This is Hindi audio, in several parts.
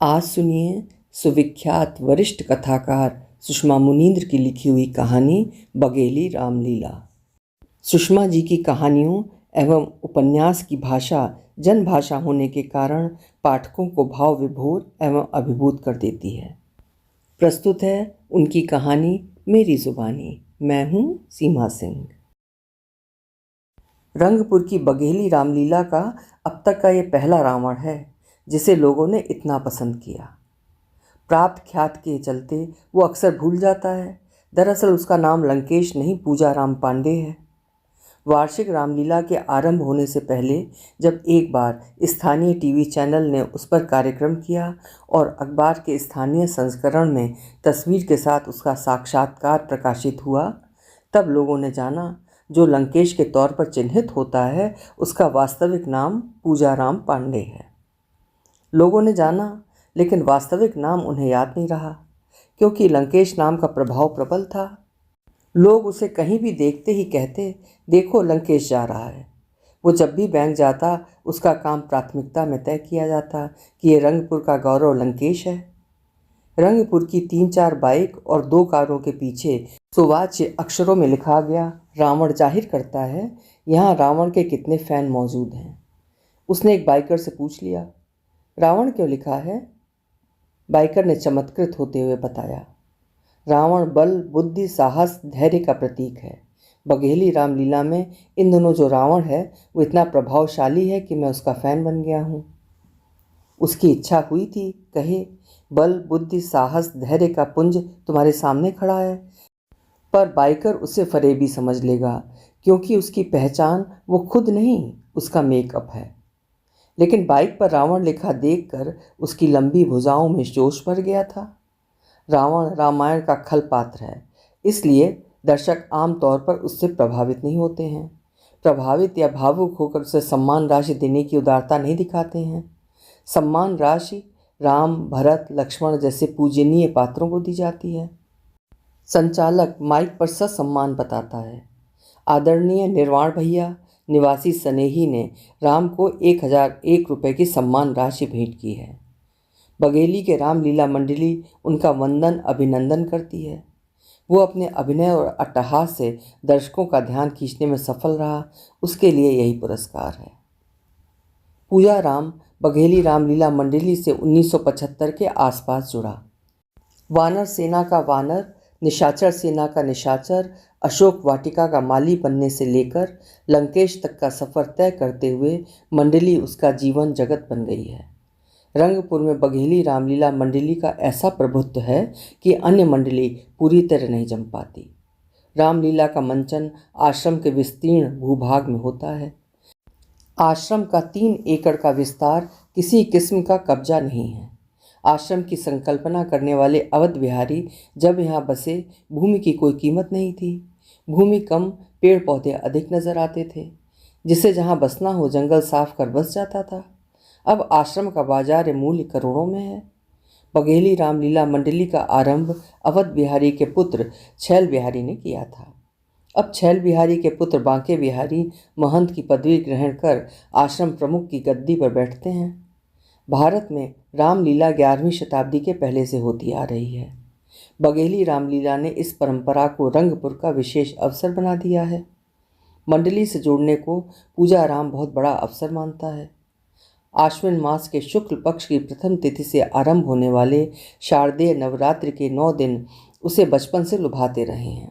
आज सुनिए सुविख्यात वरिष्ठ कथाकार सुषमा मुनींद्र की लिखी हुई कहानी बघेली रामलीला। सुषमा जी की कहानियों एवं उपन्यास की भाषा जनभाषा होने के कारण पाठकों को भाव विभोर एवं अभिभूत कर देती है। प्रस्तुत है उनकी कहानी मेरी जुबानी। मैं हूँ सीमा सिंह। रंगपुर की बघेली रामलीला का अब तक का ये पहला रावण है जिसे लोगों ने इतना पसंद किया। प्राप्त ख्याति के चलते वो अक्सर भूल जाता है। दरअसल उसका नाम लंकेश नहीं पूजा राम पांडे है। वार्षिक रामलीला के आरंभ होने से पहले जब एक बार स्थानीय टीवी चैनल ने उस पर कार्यक्रम किया और अखबार के स्थानीय संस्करण में तस्वीर के साथ उसका साक्षात्कार प्रकाशित हुआ, तब लोगों ने जाना जो लंकेश के तौर पर चिन्हित होता है उसका वास्तविक नाम पूजा राम पांडे है। लोगों ने जाना, लेकिन वास्तविक नाम उन्हें याद नहीं रहा, क्योंकि लंकेश नाम का प्रभाव प्रबल था। लोग उसे कहीं भी देखते ही कहते, देखो लंकेश जा रहा है। वो जब भी बैंक जाता उसका काम प्राथमिकता में तय किया जाता कि ये रंगपुर का गौरव लंकेश है। रंगपुर की 3-4 बाइक और 2 कारों के पीछे सुवाच्य अक्षरों में लिखा गया, रावण जाहिर करता है यहाँ रावण के कितने फैन मौजूद हैं। उसने एक बाइकर से पूछ लिया, रावण क्यों लिखा है? बाइकर ने चमत्कृत होते हुए बताया, रावण बल बुद्धि साहस धैर्य का प्रतीक है। बघेली रामलीला में इन दोनों जो रावण है वो इतना प्रभावशाली है कि मैं उसका फैन बन गया हूँ। उसकी इच्छा हुई थी कहे, बल बुद्धि साहस धैर्य का पुंज तुम्हारे सामने खड़ा है, पर बाइकर उसे फरेबी समझ लेगा, क्योंकि उसकी पहचान वो खुद नहीं उसका मेकअप है। लेकिन बाइक पर रावण लिखा देखकर उसकी लंबी भुजाओं में जोश भर गया था। रावण रामायण का खल पात्र है, इसलिए दर्शक आम तौर पर उससे प्रभावित नहीं होते हैं। प्रभावित या भावुक होकर उसे सम्मान राशि देने की उदारता नहीं दिखाते हैं। सम्मान राशि राम भरत लक्ष्मण जैसे पूजनीय पात्रों को दी जाती है। संचालक माइक पर ससम्मान बताता है, आदरणीय निर्वाण भैया निवासी स्नेही ने राम को 1001 रुपये की सम्मान राशि भेंट की है। बघेली के रामलीला मंडली उनका वंदन अभिनंदन करती है। वो अपने अभिनय और अट्टहास से दर्शकों का ध्यान खींचने में सफल रहा, उसके लिए यही पुरस्कार है। पूजा राम बघेली रामलीला मंडली से 1975 के आसपास जुड़ा। वानर सेना का वानर, निशाचर सेना का निशाचर, अशोक वाटिका का माली बनने से लेकर लंकेश तक का सफ़र तय करते हुए मंडली उसका जीवन जगत बन गई है। रंगपुर में बघेली रामलीला मंडली का ऐसा प्रभुत्व है कि अन्य मंडली पूरी तरह नहीं जम पाती। रामलीला का मंचन आश्रम के विस्तीर्ण भूभाग में होता है। आश्रम का 3 एकड़ का विस्तार किसी किस्म का कब्जा नहीं है। आश्रम की संकल्पना करने वाले अवध बिहारी जब यहाँ बसे भूमि की कोई कीमत नहीं थी। भूमि कम, पेड़ पौधे अधिक नजर आते थे। जिसे जहाँ बसना हो जंगल साफ कर बस जाता था। अब आश्रम का बाजार मूल्य करोड़ों में है। बघेली रामलीला मंडली का आरंभ अवध बिहारी के पुत्र छैल बिहारी ने किया था। अब छैल बिहारी के पुत्र बांके बिहारी महंत की पदवी ग्रहण कर आश्रम प्रमुख की गद्दी पर बैठते हैं। भारत में रामलीला 11वीं शताब्दी के पहले से होती आ रही है। बघेली रामलीला ने इस परंपरा को रंगपुर का विशेष अवसर बना दिया है। मंडली से जोड़ने को पूजा राम बहुत बड़ा अवसर मानता है। आश्विन मास के शुक्ल पक्ष की प्रथम तिथि से आरंभ होने वाले शारदीय नवरात्रि के 9 दिन उसे बचपन से लुभाते रहे हैं।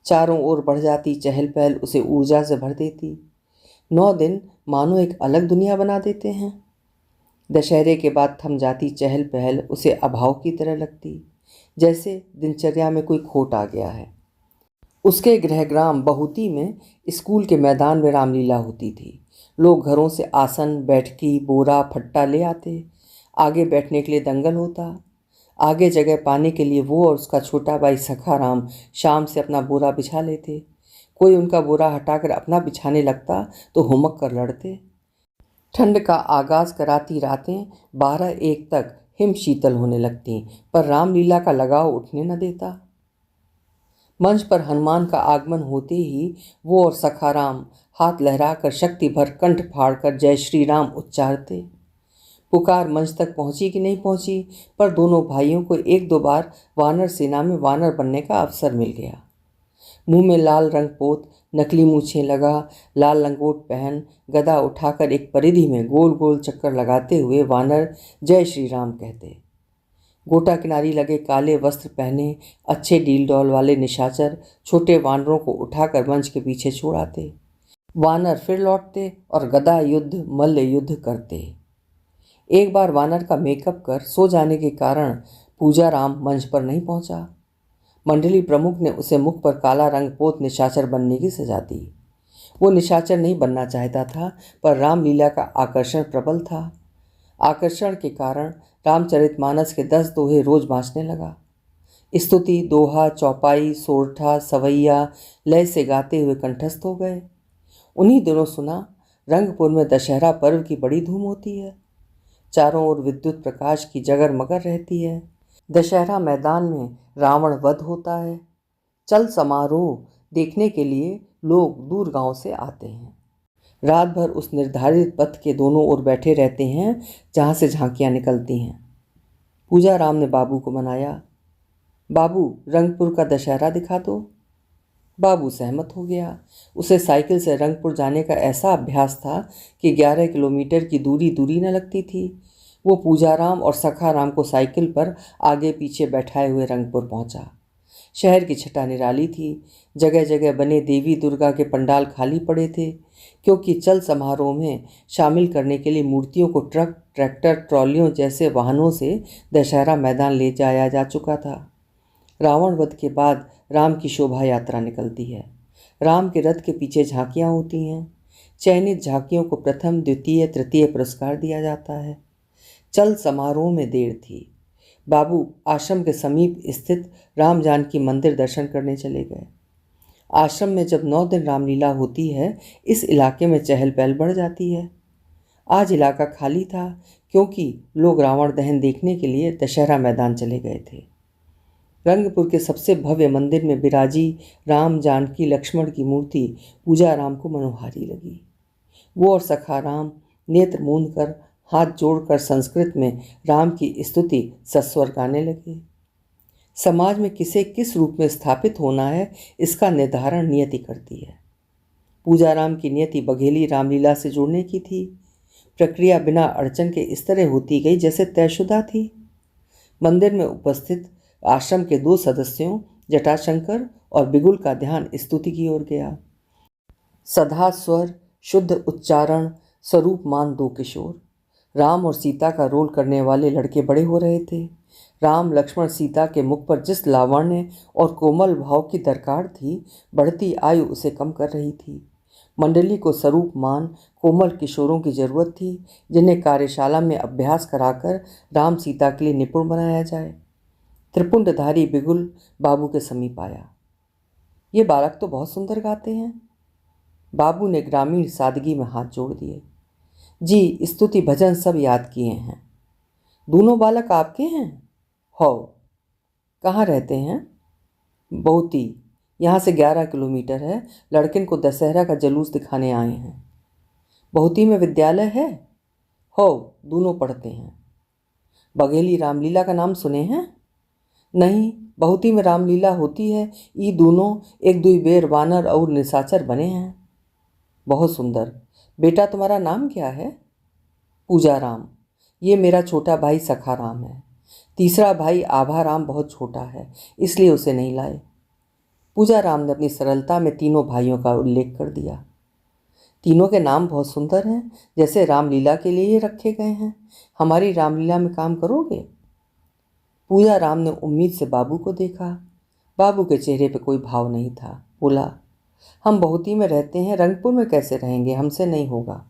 चारों ओर बढ़ जाती चहल पहल उसे ऊर्जा से भर देती। 9 दिन मानो एक अलग दुनिया बना देते हैं। दशहरे के बाद थम जाती चहल पहल उसे अभाव की तरह लगती, जैसे दिनचर्या में कोई खोट आ गया है। उसके गृहग्राम बहुती में स्कूल के मैदान में रामलीला होती थी। लोग घरों से आसन बैठकी बोरा फट्टा ले आते। आगे बैठने के लिए दंगल होता। आगे जगह पाने के लिए वो और उसका छोटा भाई सखाराम शाम से अपना बोरा बिछा लेते। कोई उनका बोरा हटाकर अपना बिछाने लगता तो हुमक कर लड़ते। ठंड का आगाज कराती रातें 12-1 तक हिम शीतल होने लगती, पर रामलीला का लगाव उठने न देता। मंच पर हनुमान का आगमन होते ही वो और सखाराम हाथ लहराकर शक्ति भर कंठ फाड़कर जय श्री राम उच्चारते। पुकार मंच तक पहुंची कि नहीं पहुंची, पर दोनों भाइयों को एक दो बार वानर सेना में वानर बनने का अवसर मिल गया। मुंह में लाल रंग पोत, नकली मूछें लगा, लाल लंगोट पहन, गदा उठाकर एक परिधि में गोल गोल चक्कर लगाते हुए वानर जय श्री राम कहते। गोटा किनारी लगे काले वस्त्र पहने अच्छे डील डॉल वाले निशाचर छोटे वानरों को उठाकर मंच के पीछे छोड़ाते। वानर फिर लौटते और गदा युद्ध मल्ल युद्ध करते। एक बार वानर का मेकअप कर सो जाने के कारण पूजा राम मंच पर नहीं पहुंचा। मंडली प्रमुख ने उसे मुख पर काला रंग पोत निशाचर बनने की सजा दी। वो निशाचर नहीं बनना चाहता था, पर रामलीला का आकर्षण प्रबल था। आकर्षण के कारण रामचरितमानस के 10 दोहे रोज बाँचने लगा। स्तुति, दोहा, चौपाई, सोरठा, सवैया लय से गाते हुए कंठस्थ हो गए। उन्हीं दिनों सुना, रंगपुर में दशहरा पर्व की बड़ी धूम होती है। चारों ओर विद्युत प्रकाश की जगर मगर रहती है। दशहरा मैदान में रावण वध होता है। चल समारोह देखने के लिए लोग दूर गांव से आते हैं। रात भर उस निर्धारित पथ के दोनों ओर बैठे रहते हैं जहां से झांकियां निकलती हैं। पूजा राम ने बाबू को मनाया, बाबू रंगपुर का दशहरा दिखा दो। बाबू सहमत हो गया। उसे साइकिल से रंगपुर जाने का ऐसा अभ्यास था कि 11 किलोमीटर की दूरी न लगती थी। वो पूजाराम और सखाराम को साइकिल पर आगे पीछे बैठाए हुए रंगपुर पहुंचा। शहर की छटा निराली थी। जगह जगह बने देवी दुर्गा के पंडाल खाली पड़े थे, क्योंकि चल समारोह में शामिल करने के लिए मूर्तियों को ट्रक, ट्रैक्टर, ट्रॉलियों जैसे वाहनों से दशहरा मैदान ले जाया जा चुका था। रावण वध के बाद राम की शोभा यात्रा निकलती है। राम के रथ के पीछे झांकियाँ होती हैं। चयनित झांकियों को प्रथम, द्वितीय, तृतीय पुरस्कार दिया जाता है। चल समारोह में देर थी। बाबू आश्रम के समीप स्थित राम जानकी मंदिर दर्शन करने चले गए। आश्रम में जब 9 दिन रामलीला होती है, इस इलाके में चहल पहल बढ़ जाती है। आज इलाका खाली था, क्योंकि लोग रावण दहन देखने के लिए दशहरा मैदान चले गए थे। रंगपुर के सबसे भव्य मंदिर में बिराजी राम, जानकी, लक्ष्मण की मूर्ति पूजा राम को मनोहारी लगी। वो और सखा राम नेत्र मूंद कर, हाथ जोड़कर संस्कृत में राम की स्तुति सस्वर गाने लगे। समाज में किसे किस रूप में स्थापित होना है, इसका निर्धारण नियति करती है। पूजा राम की नियति बघेली रामलीला से जुड़ने की थी। प्रक्रिया बिना अड़चन के इस तरह होती गई जैसे तयशुदा थी। मंदिर में उपस्थित आश्रम के 2 सदस्यों जटाशंकर और बिगुल का ध्यान स्तुति की ओर गया। सदा स्वर, शुद्ध उच्चारण, स्वरूप मान 2 किशोर। राम और सीता का रोल करने वाले लड़के बड़े हो रहे थे। राम, लक्ष्मण, सीता के मुख पर जिस लावण्य और कोमल भाव की दरकार थी, बढ़ती आयु उसे कम कर रही थी। मंडली को स्वरूप मान कोमल किशोरों की जरूरत थी, जिन्हें कार्यशाला में अभ्यास कराकर राम सीता के लिए निपुण बनाया जाए। त्रिपुंडधारी बिगुल बाबू के समीप आया। ये बालक तो बहुत सुंदर गाते हैं। बाबू ने ग्रामीण सादगी में हाथ जोड़ दिए। जी, स्तुति भजन सब याद किए हैं। दोनों बालक आपके हैं? हो। कहाँ रहते हैं? बहुती, यहाँ से 11 किलोमीटर है। लड़किन को दशहरा का जुलूस दिखाने आए हैं। बहुती में विद्यालय है? हो, दोनों पढ़ते हैं। बघेली रामलीला का नाम सुने हैं? नहीं, बहुती में रामलीला होती है। ये दोनों एक दुई बेर वानर और निशाचर बने हैं। बहुत सुंदर। बेटा, तुम्हारा नाम क्या है? पूजा राम। ये मेरा छोटा भाई सखा राम है। तीसरा भाई आभा राम बहुत छोटा है, इसलिए उसे नहीं लाए। पूजा राम ने अपनी सरलता में तीनों भाइयों का उल्लेख कर दिया। तीनों के नाम बहुत सुंदर हैं, जैसे रामलीला के लिए ही रखे गए हैं। हमारी रामलीला में काम करोगे? पूजा राम ने उम्मीद से बाबू को देखा। बाबू के चेहरे पर कोई भाव नहीं था। बोला, हम बहुती में रहते हैं, रंगपुर में कैसे रहेंगे? हमसे नहीं होगा।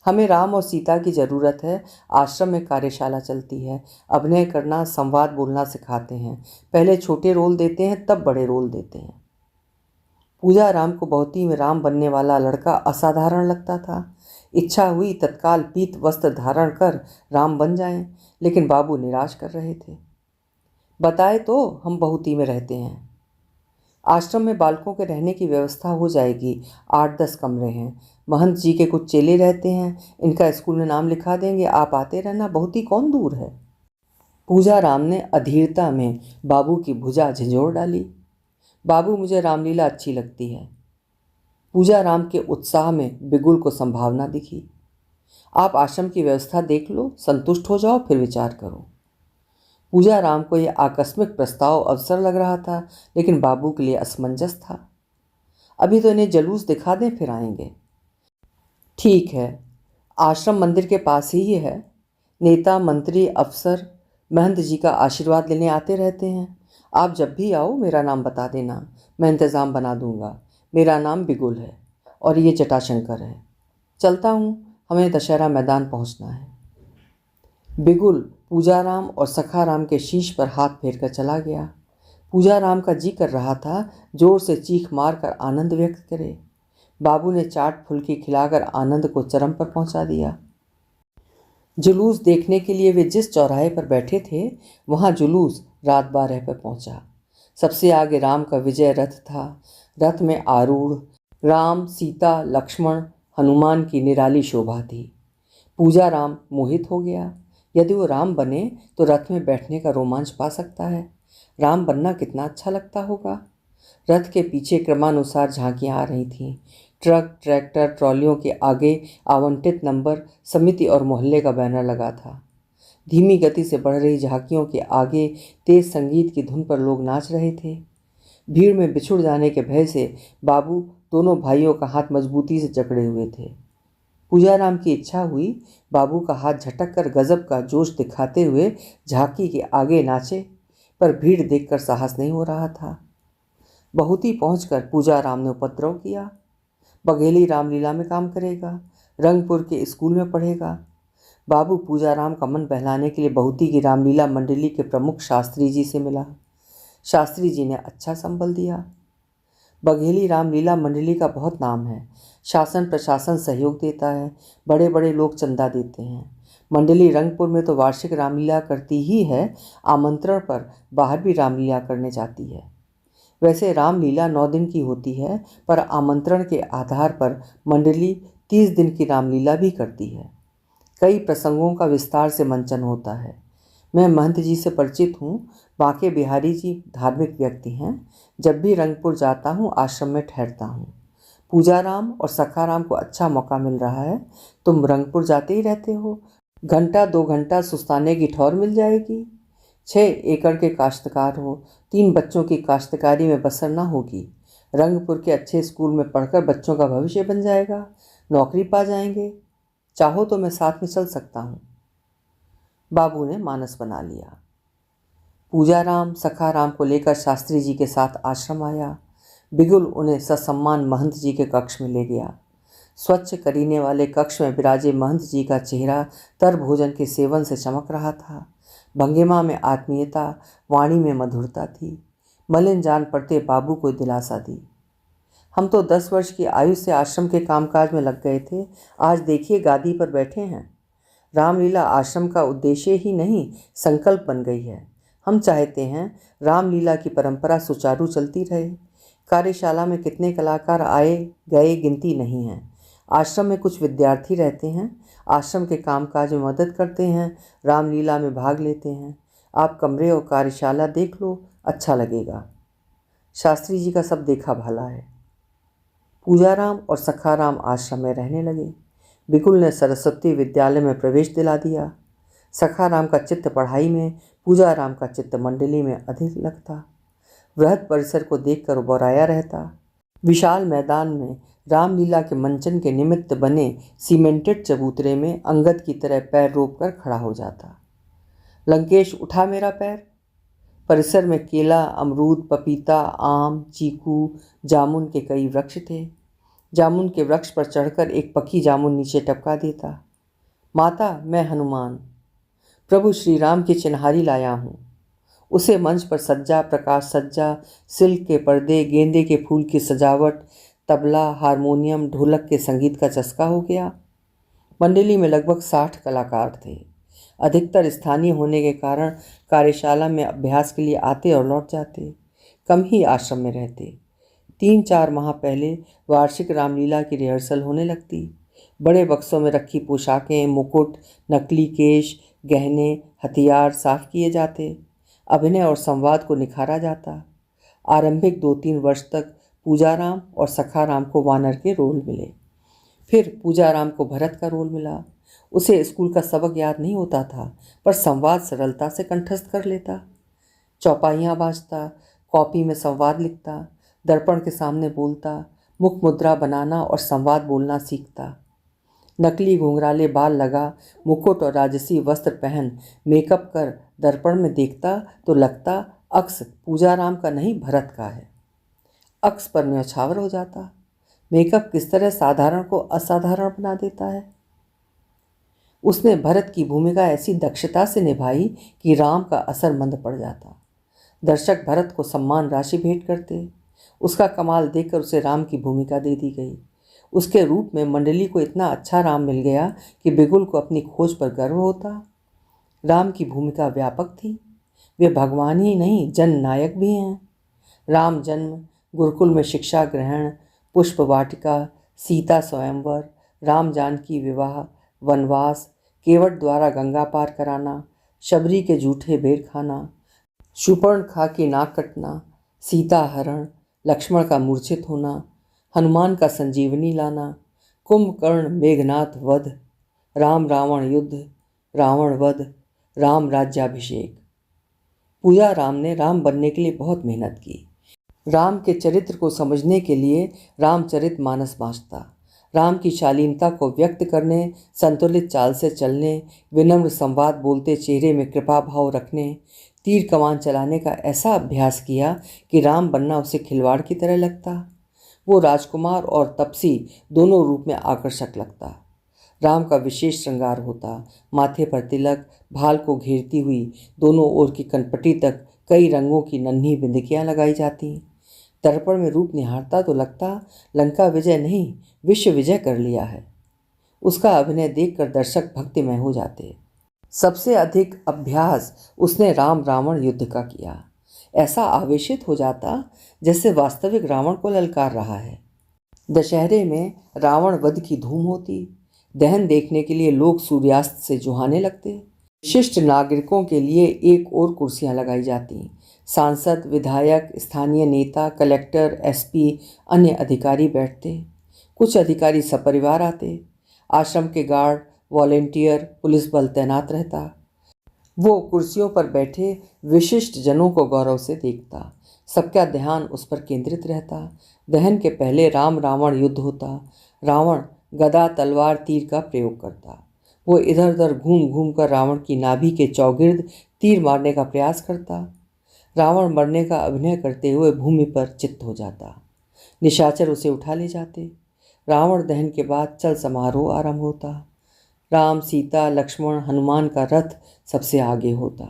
हमें राम और सीता की ज़रूरत है। आश्रम में कार्यशाला चलती है। अभिनय करना, संवाद बोलना सिखाते हैं। पहले छोटे रोल देते हैं, तब बड़े रोल देते हैं। पूजा राम को बहुती में राम बनने वाला लड़का असाधारण लगता था। इच्छा हुई तत्काल पीत वस्त्र धारण कर राम बन जाएं, लेकिन बाबू निराश कर रहे थे। बताए तो हम बहुती में रहते हैं। आश्रम में बालकों के रहने की व्यवस्था हो जाएगी। 8-10 कमरे हैं। महंत जी के कुछ चेले रहते हैं। इनका स्कूल में नाम लिखा देंगे। आप आते रहना, बहुत ही कौन दूर है। पूजा राम ने अधीरता में बाबू की भुजा झंझोड़ डाली। बाबू, मुझे रामलीला अच्छी लगती है। पूजा राम के उत्साह में बिगुल को संभावना दिखी। आप आश्रम की व्यवस्था देख लो, संतुष्ट हो जाओ, फिर विचार करो। पूजा राम को यह आकस्मिक प्रस्ताव अवसर लग रहा था, लेकिन बाबू के लिए असमंजस था। अभी तो इन्हें जलूस दिखा दें, फिर आएंगे। ठीक है, आश्रम मंदिर के पास ही है। नेता, मंत्री, अफसर महंत जी का आशीर्वाद लेने आते रहते हैं। आप जब भी आओ मेरा नाम बता देना, मैं इंतज़ाम बना दूंगा। मेरा नाम बिगुल है और ये जटाशंकर है। चलता हूँ, हमें दशहरा मैदान पहुँचना है। बिगुल पूजाराम और सखाराम के शीश पर हाथ फेर कर चला गया। पूजाराम का जी कर रहा था जोर से चीख मार कर आनंद व्यक्त करे। बाबू ने चाट फुल्की खिलाकर आनंद को चरम पर पहुंचा दिया। जुलूस देखने के लिए वे जिस चौराहे पर बैठे थे, वहां जुलूस रात 12 पर पहुंचा। सबसे आगे राम का विजय रथ था। रथ में आरूढ़ राम, सीता, लक्ष्मण, हनुमान की निराली शोभा थी। पूजा राम मोहित हो गया। यदि वो राम बने तो रथ में बैठने का रोमांच पा सकता है। राम बनना कितना अच्छा लगता होगा। रथ के पीछे क्रमानुसार झांकियां आ रही थीं। ट्रक, ट्रैक्टर, ट्रॉलियों के आगे आवंटित नंबर, समिति और मोहल्ले का बैनर लगा था। धीमी गति से बढ़ रही झांकियों के आगे तेज संगीत की धुन पर लोग नाच रहे थे। भीड़ में बिछुड़ जाने के भय से बाबू दोनों भाइयों का हाथ मजबूती से जकड़े हुए थे। पूजाराम की इच्छा हुई बाबू का हाथ झटक कर गजब का जोश दिखाते हुए झांकी के आगे नाचे, पर भीड़ देखकर साहस नहीं हो रहा था। बहुत ही पहुंचकर पूजाराम ने उपद्रव किया। बघेली रामलीला में काम करेगा, रंगपुर के स्कूल में पढ़ेगा। बाबू पूजाराम का मन बहलाने के लिए बहुती की रामलीला मंडली के प्रमुख शास्त्री जी से मिला। शास्त्री जी ने अच्छा संबल दिया। बघेली रामलीला मंडली का बहुत नाम है। शासन प्रशासन सहयोग देता है, बड़े बड़े लोग चंदा देते हैं। मंडली रंगपुर में तो वार्षिक रामलीला करती ही है, आमंत्रण पर बाहर भी रामलीला करने जाती है। वैसे रामलीला 9 दिन की होती है, पर आमंत्रण के आधार पर मंडली 30 दिन की रामलीला भी करती है। कई प्रसंगों का विस्तार से मंचन होता है। मैं महंत जी से परिचित हूँ। बांके बिहारी जी धार्मिक व्यक्ति हैं। जब भी रंगपुर जाता हूँ आश्रम में ठहरता हूँ। पूजाराम और सखाराम को अच्छा मौका मिल रहा है। तुम रंगपुर जाते ही रहते हो, घंटा 2 घंटा सुस्ताने की ठौर मिल जाएगी। 6 एकड़ के काश्तकार हो, 3 बच्चों की काश्तकारी में बसर ना होगी। रंगपुर के अच्छे स्कूल में पढ़कर बच्चों का भविष्य बन जाएगा, नौकरी पा जाएंगे। चाहो तो मैं साथ में चल सकता हूँ। बाबू ने मानस बना लिया। पूजाराम सखाराम को लेकर शास्त्री जी के साथ आश्रम आया। बिगुल उन्हें ससम्मान महंत जी के कक्ष में ले गया। स्वच्छ करीने वाले कक्ष में विराजे महंत जी का चेहरा तर भोजन के सेवन से चमक रहा था। भंगिमा में आत्मीयता, वाणी में मधुरता थी। मलिन जान पड़ते बाबू को दिलासा दी। हम तो 10 वर्ष की आयु से आश्रम के कामकाज में लग गए थे, आज देखिए गादी पर बैठे हैं। रामलीला आश्रम का उद्देश्य ही नहीं, संकल्प बन गई है। हम चाहते हैं रामलीला की परंपरा सुचारू चलती रहे। कार्यशाला में कितने कलाकार आए गए गिनती नहीं है। आश्रम में कुछ विद्यार्थी रहते हैं, आश्रम के कामकाज में मदद करते हैं, रामलीला में भाग लेते हैं। आप कमरे और कार्यशाला देख लो, अच्छा लगेगा। शास्त्री जी का सब देखा भला है। पूजाराम और सखाराम आश्रम में रहने लगे। बिगुल ने सरस्वती विद्यालय में प्रवेश दिला दिया। सखाराम का चित्त पढ़ाई में, पूजाराम का चित्त मंडली में अधिक लगता। वृहद परिसर को देखकर बोराया रहता। विशाल मैदान में रामलीला के मंचन के निमित्त बने सीमेंटेड चबूतरे में अंगद की तरह पैर रोप कर खड़ा हो जाता। लंकेश उठा मेरा पैर। परिसर में केला, अमरूद, पपीता, आम, चीकू, जामुन के कई वृक्ष थे। जामुन के वृक्ष पर चढ़कर एक पकी जामुन नीचे टपका देता। माता, मैं हनुमान प्रभु श्री राम की चिन्हारी लाया हूँ। उसे मंच पर सज्जा, प्रकाश सज्जा, सिल्क के पर्दे, गेंदे के फूल की सजावट, तबला, हारमोनियम, ढोलक के संगीत का चस्का हो गया। मंडली में लगभग 60 कलाकार थे। अधिकतर स्थानीय होने के कारण कार्यशाला में अभ्यास के लिए आते और लौट जाते। कम ही आश्रम में रहते। 3-4 माह पहले वार्षिक रामलीला की रिहर्सल होने लगती। बड़े बक्सों में रखी पोशाकें, मुकुट, नकली केश, गहने, हथियार साफ किए जाते। अभिनय और संवाद को निखारा जाता। आरंभिक 2-3 वर्ष तक पूजाराम और सखाराम को वानर के रोल मिले। फिर पूजाराम को भरत का रोल मिला। उसे स्कूल का सबक याद नहीं होता था, पर संवाद सरलता से कंठस्थ कर लेता। चौपाइयाँ बाँचता, कॉपी में संवाद लिखता, दर्पण के सामने बोलता, मुख मुद्रा बनाना और संवाद बोलना सीखता। नकली घुंघराले बाल लगा, मुकुट और राजसी वस्त्र पहन, मेकअप कर दर्पण में देखता तो लगता अक्स पूजाराम का नहीं भरत का है। अक्स पर न्यौछावर हो जाता। मेकअप किस तरह साधारण को असाधारण बना देता है। उसने भरत की भूमिका ऐसी दक्षता से निभाई कि राम का असर मंद पड़ जाता। दर्शक भरत को सम्मान राशि भेंट करते। उसका कमाल देखकर उसे राम की भूमिका दे दी गई। उसके रूप में मंडली को इतना अच्छा राम मिल गया कि बिगुल को अपनी खोज पर गर्व होता। राम की भूमिका व्यापक थी। वे भगवान ही नहीं, जननायक भी हैं। राम जन्म, गुरुकुल में शिक्षा ग्रहण, पुष्प वाटिका, सीता स्वयंवर, राम जानकी विवाह, वनवास, केवट द्वारा गंगा पार कराना, शबरी के जूठे बेर खाना, शूर्पणखा की नाक कटना, सीता हरण, लक्ष्मण का मूर्छित होना, हनुमान का संजीवनी लाना, कुंभकर्ण मेघनाथ वध, राम रावण युद्ध, रावण वध, राम राज्याभिषेक। पूजा राम ने राम बनने के लिए बहुत मेहनत की। राम के चरित्र को समझने के लिए रामचरितमानस बाँचता। राम की शालीनता को व्यक्त करने, संतुलित चाल से चलने, विनम्र संवाद बोलते चेहरे में कृपा भाव रखने, तीर कमान चलाने का ऐसा अभ्यास किया कि राम बनना उसे खिलवाड़ की तरह लगता। वो राजकुमार और तपसी दोनों रूप में आकर्षक लगता। राम का विशेष श्रृंगार होता। माथे पर तिलक, भाल को घेरती हुई दोनों ओर की कनपटी तक कई रंगों की नन्ही बिंदिकियाँ लगाई जाती। दर्पण में रूप निहारता तो लगता लंका विजय नहीं, विश्व विजय कर लिया है। उसका अभिनय देखकर दर्शक भक्तिमय हो जाते। सबसे अधिक अभ्यास उसने राम रावण युद्ध का किया। ऐसा आवेशित हो जाता जैसे वास्तविक रावण को ललकार रहा है। दशहरे में रावण वध की धूम होती। दहन देखने के लिए लोग सूर्यास्त से जुहाने लगते। विशिष्ट नागरिकों के लिए एक और कुर्सियां लगाई जाती। सांसद, विधायक, स्थानीय नेता, कलेक्टर, एसपी, अन्य अधिकारी बैठते। कुछ अधिकारी सपरिवार आते। आश्रम के गार्ड, वॉलेंटियर, पुलिस बल तैनात रहता। वो कुर्सियों पर बैठे विशिष्ट जनों को गौरव से देखता। सबका ध्यान उस पर केंद्रित रहता। दहन के पहले राम रावण युद्ध होता। रावण गदा, तलवार, तीर का प्रयोग करता। वो इधर उधर घूम घूम कर रावण की नाभि के चौगिर्द तीर मारने का प्रयास करता। रावण मरने का अभिनय करते हुए भूमि पर चित्त हो जाता। निशाचर उसे उठा ले जाते। रावण दहन के बाद चल समारोह आरंभ होता। राम, सीता, लक्ष्मण, हनुमान का रथ सबसे आगे होता।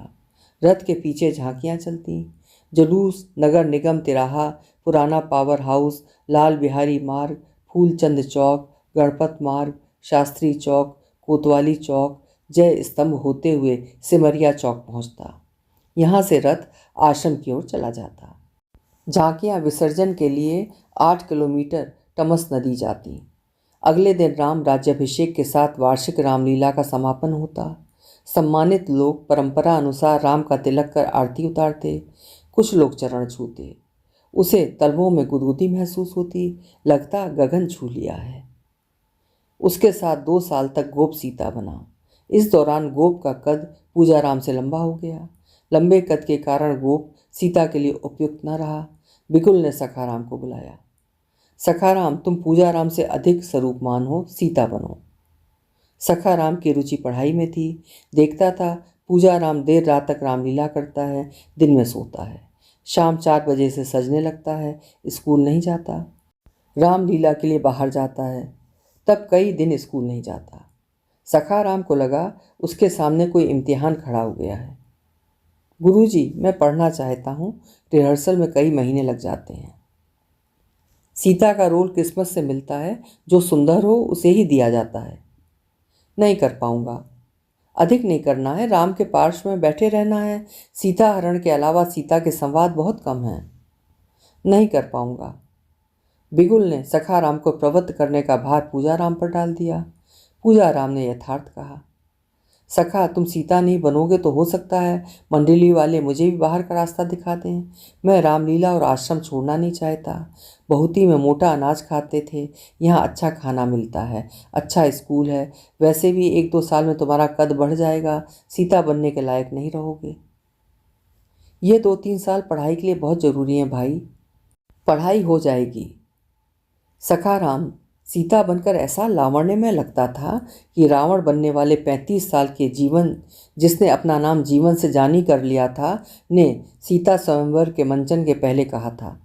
रथ के पीछे झांकियां चलती। जुलूस नगर निगम तिराहा, पुराना पावर हाउस, लाल बिहारी मार्ग, फूलचंद चौक, गणपत मार्ग, शास्त्री चौक, कोतवाली चौक, जय स्तंभ होते हुए सिमरिया चौक पहुंचता। यहाँ से रथ आश्रम की ओर चला जाता। झांकियाँ विसर्जन के लिए 8 किलोमीटर तमस नदी जाती। अगले दिन राम राज्याभिषेक के साथ वार्षिक रामलीला का समापन होता। सम्मानित लोग परंपरा अनुसार राम का तिलक कर आरती उतारते। कुछ लोग चरण छूते। उसे तलवों में गुदगुदी महसूस होती, लगता गगन छू लिया है। उसके साथ 2 साल तक गोप सीता बना। इस दौरान गोप का कद पूजाराम से लंबा हो गया। लंबे कद के कारण गोप सीता के लिए उपयुक्त न रहा। बिगुल ने सखाराम को बुलाया। सखाराम, तुम पूजाराम से अधिक स्वरूपमान हो, सीता बनो। सखाराम की रुचि पढ़ाई में थी। देखता था पूजाराम देर रात तक रामलीला करता है, दिन में सोता है, शाम 4 बजे से सजने लगता है, स्कूल नहीं जाता, रामलीला के लिए बाहर जाता है, तब कई दिन स्कूल नहीं जाता। सखाराम को लगा उसके सामने कोई इम्तिहान खड़ा हो गया है। गुरुजी, मैं पढ़ना चाहता हूँ, रिहर्सल में कई महीने लग जाते हैं। सीता का रोल किस्मत से मिलता है, जो सुंदर हो उसे ही दिया जाता है। नहीं कर पाऊंगा। अधिक नहीं करना है, राम के पार्श्व में बैठे रहना है। सीता हरण के अलावा सीता के संवाद बहुत कम हैं। नहीं कर पाऊंगा। बिगुल ने सखाराम को प्रवृत्त करने का भार पूजाराम पर डाल दिया। पूजाराम ने यथार्थ कहा, सखा तुम सीता नहीं बनोगे तो हो सकता है मंडली वाले मुझे भी बाहर का रास्ता दिखा दें। मैं रामलीला और आश्रम छोड़ना नहीं चाहता। बहुत ही में मोटा अनाज खाते थे, यहाँ अच्छा खाना मिलता है, अच्छा स्कूल है। वैसे भी 1-2 साल में तुम्हारा कद बढ़ जाएगा, सीता बनने के लायक नहीं रहोगे। ये 2-3 साल पढ़ाई के लिए बहुत ज़रूरी हैं भाई। पढ़ाई हो जाएगी। सखाराम सीता बनकर ऐसा लावण्यमय लगता था कि रावण बनने वाले 35 साल के जीवन, जिसने अपना नाम जीवन से जानी कर लिया था, ने सीता स्वयंवर के मंचन के पहले कहा था,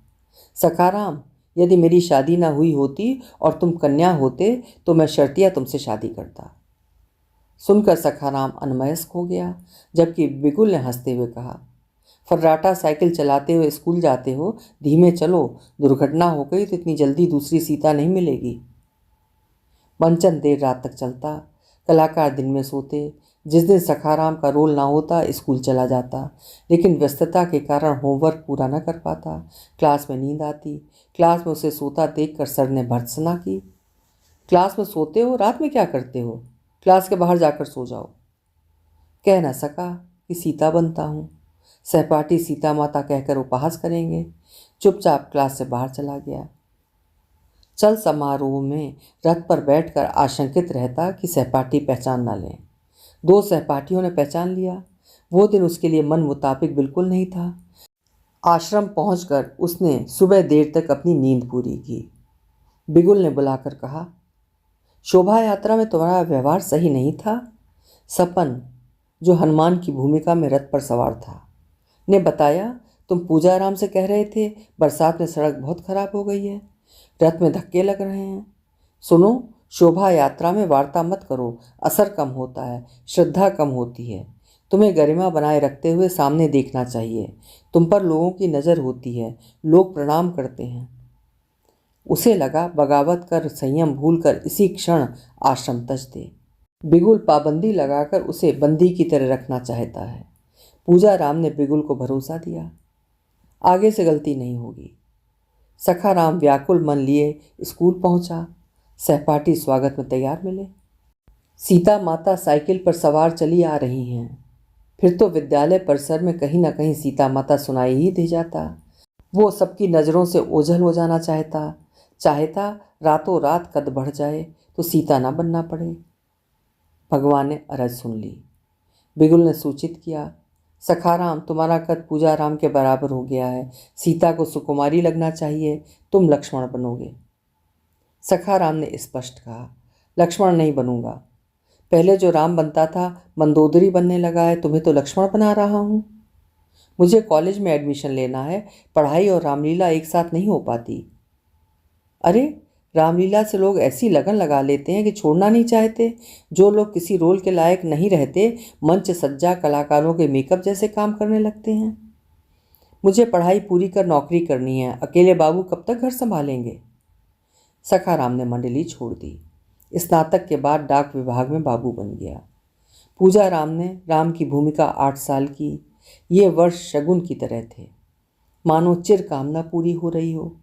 सखाराम यदि मेरी शादी ना हुई होती और तुम कन्या होते तो मैं शर्तिया तुमसे शादी करता। सुनकर सखाराम अनमयस्क हो गया, जबकि बिगुल ने हंसते हुए कहा, फर्राटा साइकिल चलाते हुए स्कूल जाते हो, धीमे चलो, दुर्घटना हो गई तो इतनी जल्दी दूसरी सीता नहीं मिलेगी। मंचन देर रात तक चलता, कलाकार दिन में सोते। जिस दिन सखाराम का रोल ना होता स्कूल चला जाता, लेकिन व्यस्तता के कारण होमवर्क पूरा न कर पाता। क्लास में नींद आती। क्लास में उसे सोता देखकर सर ने भर्त्सना की, क्लास में सोते हो, रात में क्या करते हो, क्लास के बाहर जाकर सो जाओ। कह न सका कि सीता बनता हूँ। सहपाठी सीता माता कहकर उपहास करेंगे। चुपचाप क्लास से बाहर चला गया। चल समारोह में रथ पर बैठकर आशंकित रहता कि सहपाठी पहचान ना लें। 2 सहपाठियों ने पहचान लिया। वो दिन उसके लिए मन मुताबिक बिल्कुल नहीं था। आश्रम पहुंचकर उसने सुबह देर तक अपनी नींद पूरी की। बिगुल ने बुलाकर कहा, शोभा यात्रा में तुम्हारा व्यवहार सही नहीं था। सपन, जो हनुमान की भूमिका में रथ पर सवार था, ने बताया तुम पूजाराम से कह रहे थे बरसात में सड़क बहुत खराब हो गई है, रथ में धक्के लग रहे हैं। सुनो, शोभा यात्रा में वार्ता मत करो, असर कम होता है, श्रद्धा कम होती है। तुम्हें गरिमा बनाए रखते हुए सामने देखना चाहिए। तुम पर लोगों की नज़र होती है, लोग प्रणाम करते हैं। उसे लगा बगावत कर, संयम भूलकर इसी क्षण आश्रम तज दे। बिगुल पाबंदी लगाकर उसे बंदी की तरह रखना चाहता है। पूजाराम ने बिगुल को भरोसा दिया, आगे से गलती नहीं होगी। सखाराम व्याकुल मन लिए स्कूल पहुंचा। सहपाठी स्वागत में तैयार मिले। सीता माता साइकिल पर सवार चली आ रही हैं। फिर तो विद्यालय परिसर में कहीं ना कहीं सीता माता सुनाई ही दे जाता। वो सबकी नज़रों से ओझल हो जाना चाहता रातों रात कद बढ़ जाए तो सीता ना बनना पड़े। भगवान ने अरज सुन ली। बिगुल ने सूचित किया, सखाराम तुम्हारा कद पूजाराम के बराबर हो गया है, सीता को सुकुमारी लगना चाहिए, तुम लक्ष्मण बनोगे। सखाराम ने स्पष्ट कहा, लक्ष्मण नहीं बनूंगा। पहले जो राम बनता था मंदोदरी बनने लगा है, तुम्हें तो लक्ष्मण बना रहा हूँ। मुझे कॉलेज में एडमिशन लेना है, पढ़ाई और रामलीला एक साथ नहीं हो पाती। अरे, रामलीला से लोग ऐसी लगन लगा लेते हैं कि छोड़ना नहीं चाहते। जो लोग किसी रोल के लायक नहीं रहते, मंच सज्जा कलाकारों के मेकअप जैसे काम करने लगते हैं। मुझे पढ़ाई पूरी कर नौकरी करनी है, अकेले बाबू कब तक घर संभालेंगे। सखाराम ने मंडली छोड़ दी। स्नातक के बाद डाक विभाग में बाबू बन गया। पूजाराम ने राम की भूमिका 8 साल की। ये वर्ष शगुन की तरह थे, मानो चिर कामना पूरी हो रही हो।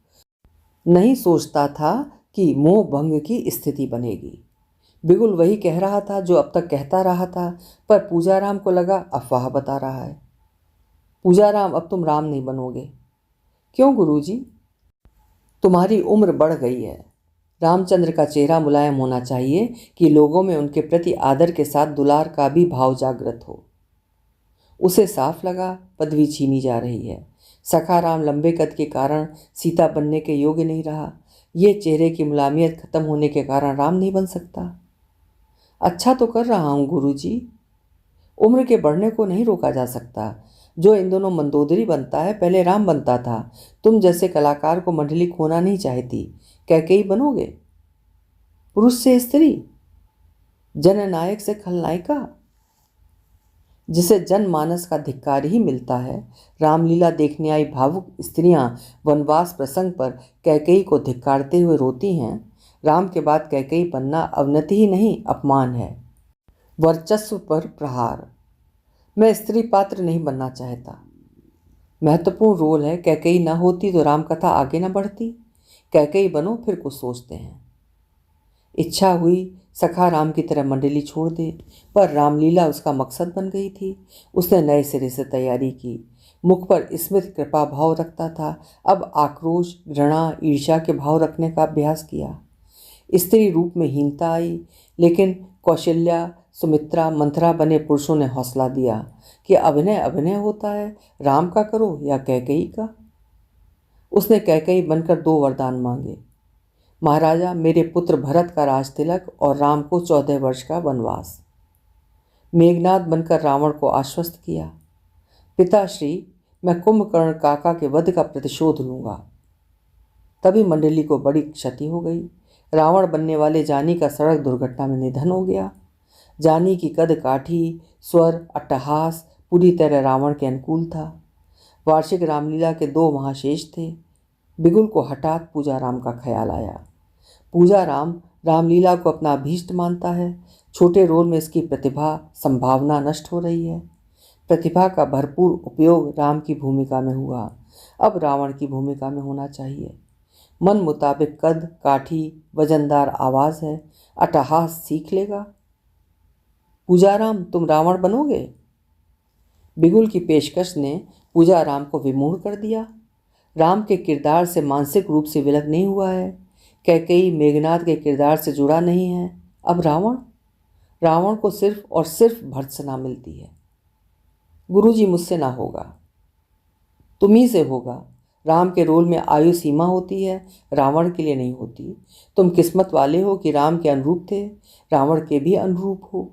नहीं सोचता था कि मोह भंग की स्थिति बनेगी। बिगुल वही कह रहा था जो अब तक कहता रहा था, पर पूजाराम को लगा अफवाह बता रहा है। पूजाराम, अब तुम राम नहीं बनोगे। क्यों गुरुजी? तुम्हारी उम्र बढ़ गई है। रामचंद्र का चेहरा मुलायम होना चाहिए कि लोगों में उनके प्रति आदर के साथ दुलार का भी भाव जागृत हो। उसे साफ लगा पदवी छीनी जा रही है। सखाराम लंबे कद के कारण सीता बनने के योग्य नहीं रहा। ये चेहरे की मुलायमियत खत्म होने के कारण राम नहीं बन सकता। अच्छा तो कर रहा हूँ गुरुजी। उम्र के बढ़ने को नहीं रोका जा सकता। जो इन दोनों मंदोदरी बनता है, पहले राम बनता था। तुम जैसे कलाकार को मंडली खोना नहीं चाहती, कैकेयी बनोगे। पुरुष से स्त्री, जननायक से खलनायिका, जिसे जनमानस का धिक्कार ही मिलता है। रामलीला देखने आई भावुक स्त्रियां वनवास प्रसंग पर कैकेयी को धिक्कारते हुए रोती हैं। राम के बाद कैकेयी बनना अवनति ही नहीं, अपमान है, वर्चस्व पर प्रहार। मैं स्त्री पात्र नहीं बनना चाहता। महत्वपूर्ण रोल है। कैकेयी ना होती तो राम कथा आगे ना बढ़ती। कैकेयी बनो, फिर कुछ सोचते हैं। इच्छा हुई सखा राम की तरह मंडली छोड़ दे, पर रामलीला उसका मकसद बन गई थी। उसने नए सिरे से तैयारी की। मुख पर स्मित कृपा भाव रखता था, अब आक्रोश, घृणा, ईर्ष्या के भाव रखने का अभ्यास किया। स्त्री रूप में हीनता आई, लेकिन कौशल्या, सुमित्रा, मंथरा बने पुरुषों ने हौसला दिया कि अभिनय अभिनय होता है, राम का करो या कैकेयी का। उसने कैकेयी बनकर 2 वरदान मांगे। महाराजा, मेरे पुत्र भरत का राज तिलक और राम को 14 वर्ष का वनवास। मेघनाद बनकर रावण को आश्वस्त किया। पिताश्री, मैं कुंभकर्ण काका के वध का प्रतिशोध लूंगा। तभी मंडली को बड़ी क्षति हो गई। रावण बनने वाले जानी का सड़क दुर्घटना में निधन हो गया। जानी की कद काठी, स्वर, अट्टहास पूरी तरह रावण के अनुकूल था। वार्षिक रामलीला के 2 महाशेष थे। बिगुल को हठात पूजा राम का ख्याल आया। पूजा राम रामलीला को अपना अभीष्ट मानता है। छोटे रोल में इसकी प्रतिभा, संभावना नष्ट हो रही है। प्रतिभा का भरपूर उपयोग राम की भूमिका में हुआ, अब रावण की भूमिका में होना चाहिए। मन मुताबिक कद, काठी, वजनदार आवाज़ है, अट्टहास सीख लेगा। पूजाराम, तुम रावण बनोगे? बिगुल की पेशकश ने पूजाराम को विमूढ़ कर दिया। राम के किरदार से मानसिक रूप से विलग नहीं हुआ है। कैकेयी मेघनाद के किरदार से जुड़ा नहीं है। अब रावण को सिर्फ और सिर्फ भर्त्सना मिलती है। गुरुजी, मुझसे ना होगा, तुम ही से होगा। राम के रोल में आयु सीमा होती है, रावण के लिए नहीं होती। तुम किस्मत वाले हो कि राम के अनुरूप थे, रावण के भी अनुरूप हो।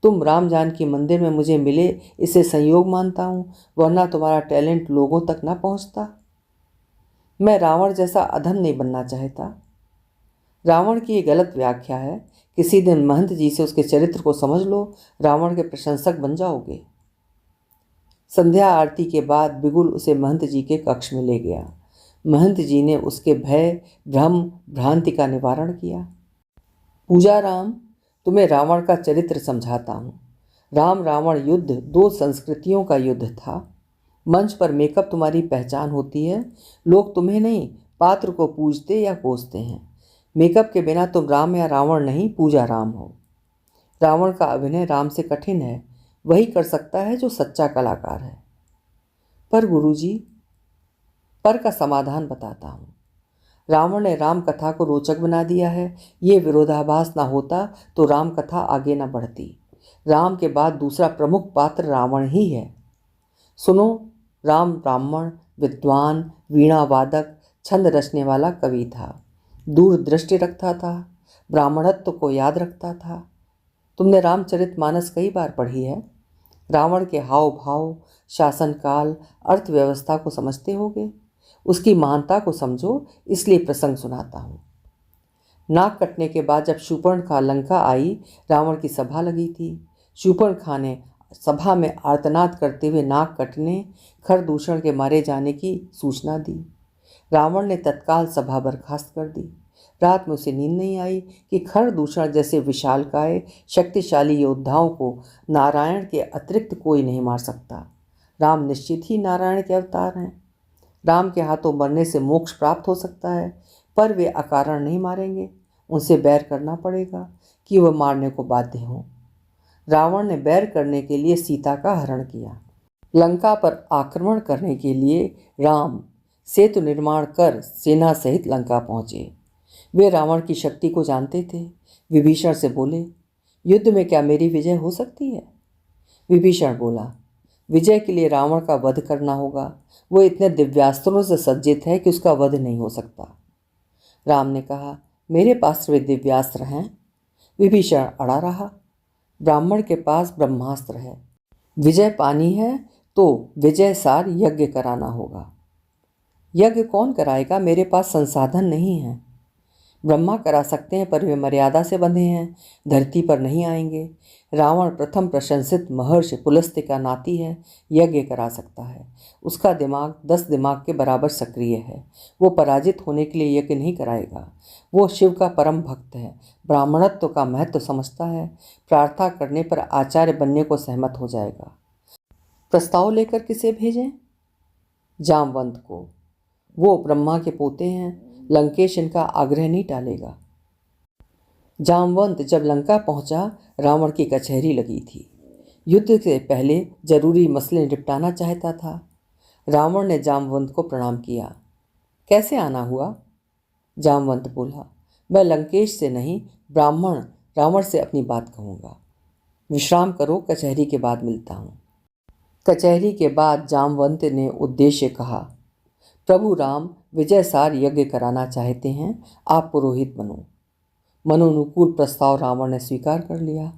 तुम राम जानकी मंदिर में मुझे मिले, इसे संयोग मानता हूँ, वरना तुम्हारा टैलेंट लोगों तक ना पहुँचता। मैं रावण जैसा अधम नहीं बनना चाहता। रावण की ये गलत व्याख्या है। किसी दिन महंत जी से उसके चरित्र को समझ लो, रावण के प्रशंसक बन जाओगे। संध्या आरती के बाद बिगुल उसे महंत जी के कक्ष में ले गया। महंत जी ने उसके भय, भ्रम, भ्रांति का निवारण किया। पूजाराम, तुम्हें रावण का चरित्र समझाता हूँ। राम रावण युद्ध 2 संस्कृतियों का युद्ध था। मंच पर मेकअप तुम्हारी पहचान होती है। लोग तुम्हें नहीं, पात्र को पूजते या कोसते हैं। मेकअप के बिना तुम राम या रावण नहीं, पूजा राम हो। रावण का अभिनय राम से कठिन है, वही कर सकता है जो सच्चा कलाकार है। पर गुरुजी, पर का समाधान बताता हूँ। रावण ने राम कथा को रोचक बना दिया है। ये विरोधाभास ना होता तो राम कथा आगे ना बढ़ती। राम के बाद दूसरा प्रमुख पात्र रावण ही है। सुनो, राम ब्राह्मण, विद्वान, वीणा वादक, छंद रचने वाला कवि था। दूरदृष्टि रखता था, ब्राह्मणत्व को याद रखता था। तुमने रामचरितमानस कई बार पढ़ी है। रावण के हाव भाव, शासनकाल, अर्थव्यवस्था को समझते होगे। उसकी महानता को समझो, इसलिए प्रसंग सुनाता हूँ। नाक कटने के बाद जब शूर्पणखा लंका आई, रावण की सभा लगी थी। शूर्पणखा ने सभा में आर्तनाद करते हुए नाक कटने, खरदूषण के मारे जाने की सूचना दी। रावण ने तत्काल सभा बर्खास्त कर दी। रात में उसे नींद नहीं आई कि खरदूषण जैसे विशालकाय, शक्तिशाली योद्धाओं को नारायण के अतिरिक्त कोई नहीं मार सकता। राम निश्चित ही नारायण के अवतार हैं। राम के हाथों मरने से मोक्ष प्राप्त हो सकता है, पर वे अकारण नहीं मारेंगे। उनसे बैर करना पड़ेगा कि वह मारने को बाध्य हों। रावण ने बैर करने के लिए सीता का हरण किया। लंका पर आक्रमण करने के लिए राम सेतु निर्माण कर सेना सहित लंका पहुँचे। वे रावण की शक्ति को जानते थे। विभीषण से बोले, युद्ध में क्या मेरी विजय हो सकती है? विभीषण बोला, विजय के लिए रावण का वध करना होगा। वो इतने दिव्यास्त्रों से सज्जित है कि उसका वध नहीं हो सकता। राम ने कहा, मेरे पास वे दिव्यास्त्र हैं। विभीषण अड़ा रहा। ब्राह्मण के पास ब्रह्मास्त्र है। विजय पानी है तो विजय सार यज्ञ कराना होगा। यज्ञ कौन कराएगा? मेरे पास संसाधन नहीं है। ब्रह्मा करा सकते हैं, पर वे मर्यादा से बंधे हैं, धरती पर नहीं आएंगे। रावण प्रथम प्रशंसित महर्षि पुलस्त्य का नाती है, यज्ञ करा सकता है। उसका दिमाग 10 दिमाग के बराबर सक्रिय है। वो पराजित होने के लिए यज्ञ नहीं कराएगा। वो शिव का परम भक्त है, ब्राह्मणत्व का महत्व समझता है। प्रार्थना करने पर आचार्य बनने को सहमत हो जाएगा। प्रस्ताव लेकर किसे भेजें? जामवंत को। वो ब्रह्मा के पोते हैं, लंकेश इनका आग्रह नहीं टालेगा। जामवंत जब लंका पहुंचा, रावण की कचहरी लगी थी। युद्ध से पहले जरूरी मसले निपटाना चाहता था। रावण ने जामवंत को प्रणाम किया। कैसे आना हुआ? जामवंत बोला, मैं लंकेश से नहीं, ब्राह्मण रावण से अपनी बात कहूँगा। विश्राम करो, कचहरी के बाद मिलता हूँ। कचहरी के बाद जामवंत ने उद्देश्य कहा, प्रभु राम विजयसार यज्ञ कराना चाहते हैं, आप पुरोहित बनो। मनोनुकूल प्रस्ताव रावण ने स्वीकार कर लिया।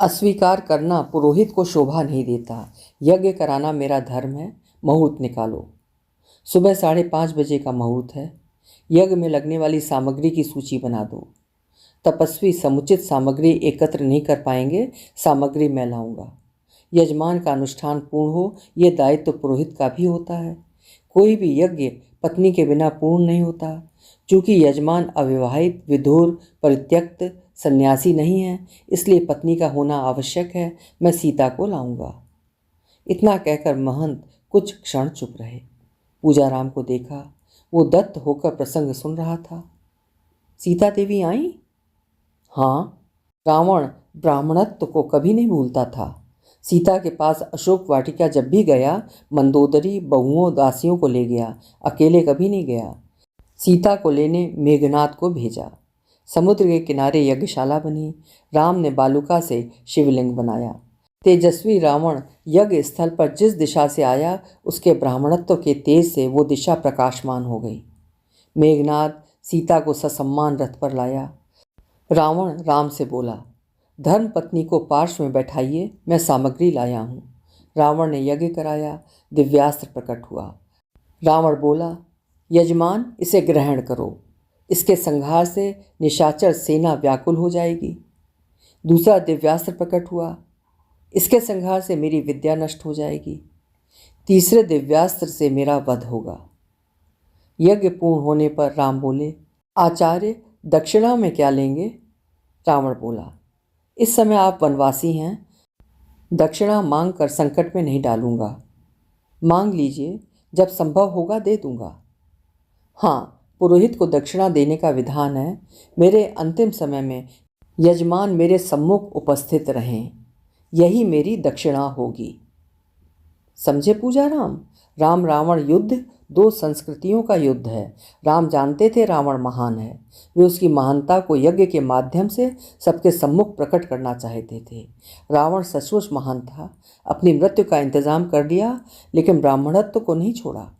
अस्वीकार करना पुरोहित को शोभा नहीं देता। यज्ञ कराना मेरा धर्म है, मुहूर्त निकालो। सुबह 5:30 बजे का मुहूर्त है। यज्ञ में लगने वाली सामग्री की सूची बना दो। तपस्वी समुचित सामग्री एकत्र नहीं कर पाएंगे, सामग्री मैं लाऊंगा। यजमान का अनुष्ठान पूर्ण हो, ये दायित्व पुरोहित का भी होता है। कोई भी यज्ञ पत्नी के बिना पूर्ण नहीं होता। चूंकि यजमान अविवाहित, विधुर, परित्यक्त, सन्यासी नहीं है, इसलिए पत्नी का होना आवश्यक है। मैं सीता को लाऊंगा। इतना कहकर महंत कुछ क्षण चुप रहे। पूजाराम को देखा, वो दत्त होकर प्रसंग सुन रहा था। सीता देवी आई? हाँ। रावण ब्राह्मणत्व को कभी नहीं भूलता था। सीता के पास अशोक वाटिका जब भी गया, मंदोदरी बहुओं दासियों को ले गया, अकेले कभी नहीं गया। सीता को लेने मेघनाद को भेजा। समुद्र के किनारे यज्ञशाला बनी। राम ने बालुका से शिवलिंग बनाया। तेजस्वी रावण यज्ञ स्थल पर जिस दिशा से आया, उसके ब्राह्मणत्व के तेज से वो दिशा प्रकाशमान हो गई। मेघनाद सीता को ससम्मान रथ पर लाया। रावण राम से बोला, धर्म पत्नी को पार्श्व में बैठाइए, मैं सामग्री लाया हूँ। रावण ने यज्ञ कराया। दिव्यास्त्र प्रकट हुआ। रावण बोला, यजमान इसे ग्रहण करो, इसके संहार से निशाचर सेना व्याकुल हो जाएगी। दूसरा दिव्यास्त्र प्रकट हुआ, इसके संहार से मेरी विद्या नष्ट हो जाएगी। तीसरे दिव्यास्त्र से मेरा वध होगा। यज्ञ पूर्ण होने पर राम बोले, आचार्य दक्षिणा में क्या लेंगे? रावण बोला, इस समय आप वनवासी हैं, दक्षिणा मांग कर संकट में नहीं डालूंगा। मांग लीजिए, जब संभव होगा दे दूंगा। हाँ, पुरोहित को दक्षिणा देने का विधान है। मेरे अंतिम समय में यजमान मेरे सम्मुख उपस्थित रहें, यही मेरी दक्षिणा होगी। समझे पूजाराम? राम रावण युद्ध दो संस्कृतियों का युद्ध है। राम जानते थे रावण महान है। वे उसकी महानता को यज्ञ के माध्यम से सबके सम्मुख प्रकट करना चाहते थे। रावण सचमुच महान था। अपनी मृत्यु का इंतजाम कर लिया, लेकिन ब्राह्मणत्व को नहीं छोड़ा।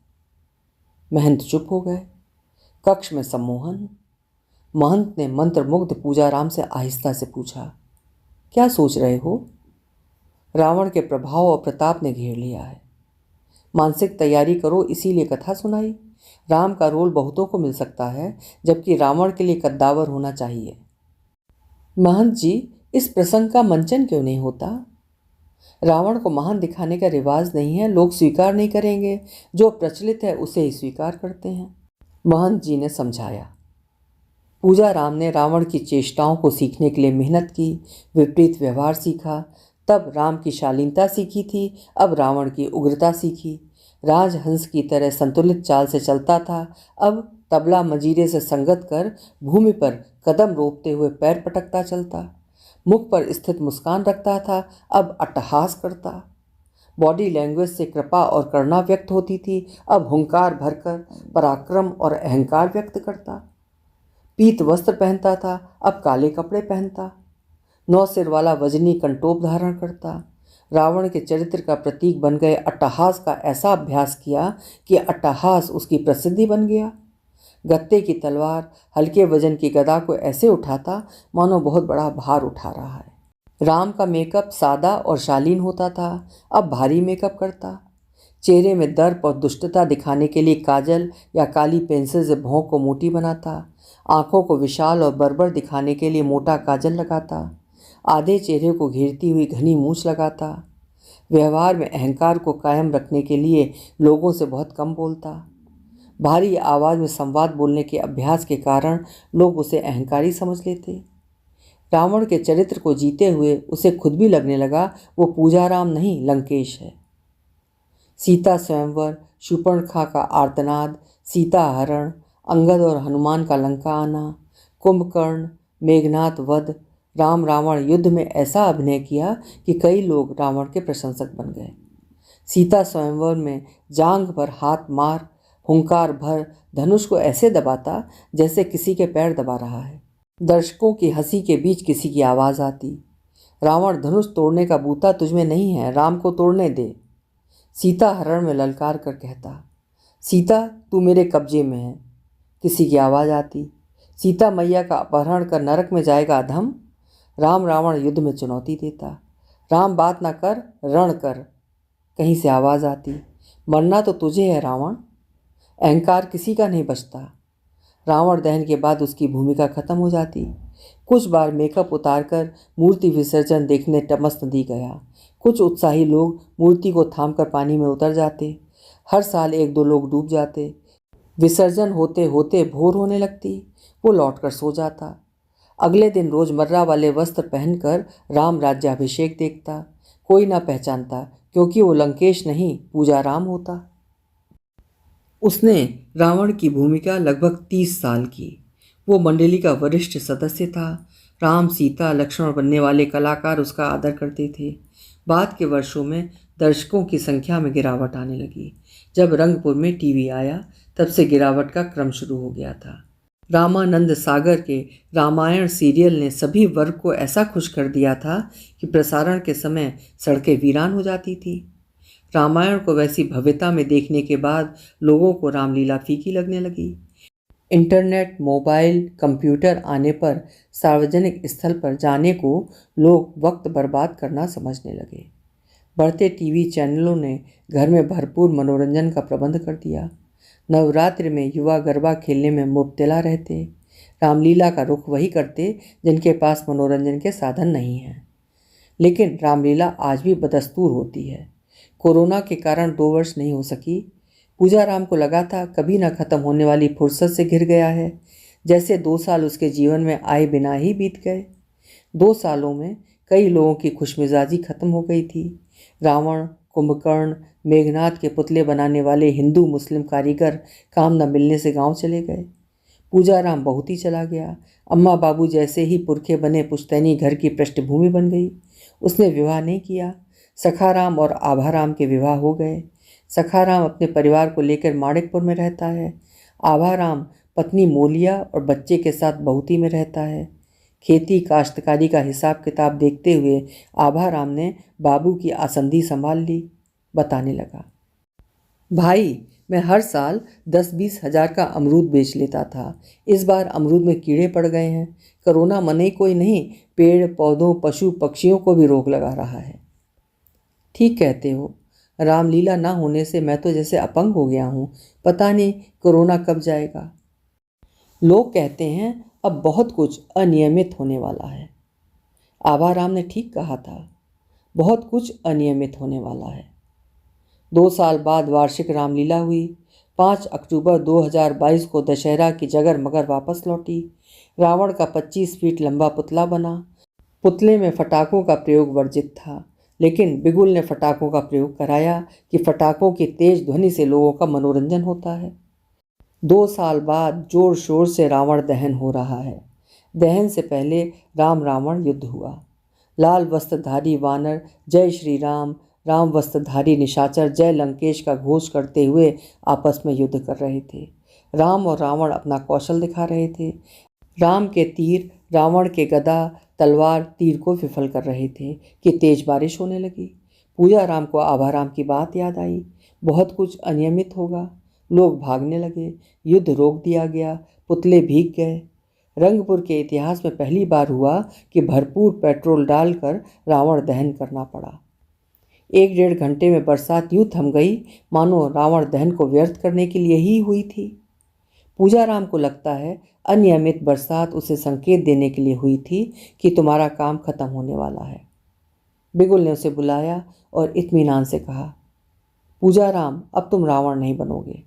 महंत चुप हो गए। कक्ष में सम्मोहन। महंत ने मंत्रमुग्ध पूजाराम से आहिस्ता से पूछा, क्या सोच रहे हो? रावण के प्रभाव और प्रताप ने घेर लिया है। मानसिक तैयारी करो, इसीलिए कथा सुनाई। राम का रोल बहुतों को मिल सकता है, जबकि रावण के लिए कद्दावर होना चाहिए। महंत जी, इस प्रसंग का मंचन क्यों नहीं होता? रावण को महान दिखाने का रिवाज नहीं है, लोग स्वीकार नहीं करेंगे। जो प्रचलित है उसे ही स्वीकार करते हैं। महंत जी ने समझाया। पूजाराम ने रावण की चेष्टाओं को सीखने के लिए मेहनत की, विपरीत व्यवहार सीखा। तब राम की शालीनता सीखी थी, अब रावण की उग्रता सीखी। राजहंस की तरह संतुलित चाल से चलता था, अब तबला मजीरे से संगत कर भूमि पर कदम रोकते हुए पैर पटकता चलता। मुख पर स्थित मुस्कान रखता था, अब अट्टहास करता। बॉडी लैंग्वेज से कृपा और करुणा व्यक्त होती थी, अब हुंकार भरकर पराक्रम और अहंकार व्यक्त करता। पीत वस्त्र पहनता था, अब काले कपड़े पहनता। 9 सिर वाला वजनी कंटोप धारण करता। रावण के चरित्र का प्रतीक बन गए अट्टहास का ऐसा अभ्यास किया कि अट्टहास उसकी प्रसिद्धि बन गया। गत्ते की तलवार, हल्के वजन की गदा को ऐसे उठाता मानो बहुत बड़ा भार उठा रहा है। राम का मेकअप सादा और शालीन होता था, अब भारी मेकअप करता। चेहरे में दर्प और दुष्टता दिखाने के लिए काजल या काली पेंसिल से भौं को मोटी बनाता। आंखों को विशाल और बर्बर दिखाने के लिए मोटा काजल लगाता। आधे चेहरे को घेरती हुई घनी मूछ लगाता। व्यवहार में अहंकार को कायम रखने के लिए लोगों से बहुत कम बोलता। भारी आवाज़ में संवाद बोलने के अभ्यास के कारण लोग उसे अहंकारी समझ लेते। रावण के चरित्र को जीते हुए उसे खुद भी लगने लगा वो पूजाराम नहीं, लंकेश है। सीता स्वयंवर, शूर्पणखा का आर्तनाद, सीता हरण, अंगद और हनुमान का लंका आना, कुंभकर्ण, मेघनाथ वध, राम रावण युद्ध में ऐसा अभिनय किया कि कई लोग रावण के प्रशंसक बन गए। सीता स्वयंवर में जांघ पर हाथ मार हुंकार भर धनुष को ऐसे दबाता जैसे किसी के पैर दबा रहा है। दर्शकों की हंसी के बीच किसी की आवाज़ आती, रावण धनुष तोड़ने का बूता तुझमें नहीं है, राम को तोड़ने दे। सीता हरण में ललकार कर कहता, सीता तू मेरे कब्जे में है। किसी की आवाज़ आती, सीता मैया का अपहरण कर नरक में जाएगा अधम। राम रावण युद्ध में चुनौती देता, राम बात ना कर रण कर। कहीं से आवाज़ आती, मरना तो तुझे है रावण। अहंकार किसी का नहीं बचता। रावण दहन के बाद उसकी भूमिका खत्म हो जाती। कुछ बार मेकअप उतारकर मूर्ति विसर्जन देखने टमस नदी गया। कुछ उत्साही लोग मूर्ति को थामकर पानी में उतर जाते। हर साल एक दो लोग डूब जाते। विसर्जन होते होते भोर होने लगती। वो लौटकर सो जाता। अगले दिन रोजमर्रा वाले वस्त्र पहनकर राम राज्याभिषेक देखता। कोई ना पहचानता, क्योंकि वो लंकेश नहीं पूजा राम होता। उसने रावण की भूमिका लगभग 30 साल की। वो मंडली का वरिष्ठ सदस्य था। राम सीता लक्ष्मण बनने वाले कलाकार उसका आदर करते थे। बाद के वर्षों में दर्शकों की संख्या में गिरावट आने लगी। जब रंगपुर में टीवी आया तब से गिरावट का क्रम शुरू हो गया था। रामानंद सागर के रामायण सीरियल ने सभी वर्ग को ऐसा खुश कर दिया था कि प्रसारण के समय सड़कें वीरान हो जाती थी। रामायण को वैसी भव्यता में देखने के बाद लोगों को रामलीला फीकी लगने लगी। इंटरनेट, मोबाइल, कंप्यूटर आने पर सार्वजनिक स्थल पर जाने को लोग वक्त बर्बाद करना समझने लगे। बढ़ते टीवी चैनलों ने घर में भरपूर मनोरंजन का प्रबंध कर दिया। नवरात्रि में युवा गरबा खेलने में मुब्तला रहते। रामलीला का रुख वही करते जिनके पास मनोरंजन के साधन नहीं हैं। लेकिन रामलीला आज भी बदस्तूर होती है। कोरोना के कारण 2 वर्ष नहीं हो सकी। पूजा राम को लगा था कभी न खत्म होने वाली फुर्सत से घिर गया है, जैसे 2 साल उसके जीवन में आए बिना ही बीत गए। 2 सालों में कई लोगों की खुशमिजाजी खत्म हो गई थी। रावण, कुंभकर्ण, मेघनाथ के पुतले बनाने वाले हिंदू मुस्लिम कारीगर काम न मिलने से गांव चले गए। पूजा राम बहुत ही चला गया। अम्मा बाबू जैसे ही पुरखे बने पुश्तैनी घर की पृष्ठभूमि बन गई। उसने विवाह नहीं किया। सखाराम और आभाराम के विवाह हो गए। सखाराम अपने परिवार को लेकर माणिकपुर में रहता है। आभाराम पत्नी मोलिया और बच्चे के साथ बहुती में रहता है। खेती काश्तकारी का हिसाब किताब देखते हुए आभाराम ने बाबू की आसंदी संभाल ली। बताने लगा, भाई मैं हर साल 10-20 हज़ार का अमरूद बेच लेता था। इस बार अमरूद में कीड़े पड़ गए हैं। कोरोना मने कोई नहीं, पेड़ पौधों पशु पक्षियों को भी रोग लगा रहा है। ठीक कहते हो, रामलीला ना होने से मैं तो जैसे अपंग हो गया हूँ। पता नहीं कोरोना कब जाएगा। लोग कहते हैं अब बहुत कुछ अनियमित होने वाला है। आभाराम ने ठीक कहा था, बहुत कुछ अनियमित होने वाला है। 2 साल बाद वार्षिक रामलीला हुई। 5 अक्टूबर 2022 को दशहरा की जगर मगर वापस लौटी। रावण का 25 फीट लंबा पुतला बना। पुतले में फटाकों का प्रयोग वर्जित था, लेकिन बिगुल ने फटाकों का प्रयोग कराया कि फटाकों की तेज ध्वनि से लोगों का मनोरंजन होता है। 2 साल बाद जोर शोर से रावण दहन हो रहा है। दहन से पहले राम रावण युद्ध हुआ। लाल वस्त्रधारी वानर जय श्री राम, राम वस्त्रधारी निशाचर जय लंकेश का घोष करते हुए आपस में युद्ध कर रहे थे। राम और रावण अपना कौशल दिखा रहे थे। राम के तीर रावण के गदा तलवार तीर को विफल कर रहे थे कि तेज बारिश होने लगी। पूजा राम को आभाराम की बात याद आई, बहुत कुछ अनियमित होगा। लोग भागने लगे, युद्ध रोक दिया गया, पुतले भीग गए। रंगपुर के इतिहास में पहली बार हुआ कि भरपूर पेट्रोल डालकर रावण दहन करना पड़ा। 1-1.5 घंटे में बरसात यूँ थम गई मानो रावण दहन को व्यर्थ करने के लिए ही हुई थी। पूजा राम को लगता है अनियमित बरसात उसे संकेत देने के लिए हुई थी कि तुम्हारा काम खत्म होने वाला है। बिगुल ने उसे बुलाया और इत्मीनान से कहा, पूजा राम अब तुम रावण नहीं बनोगे।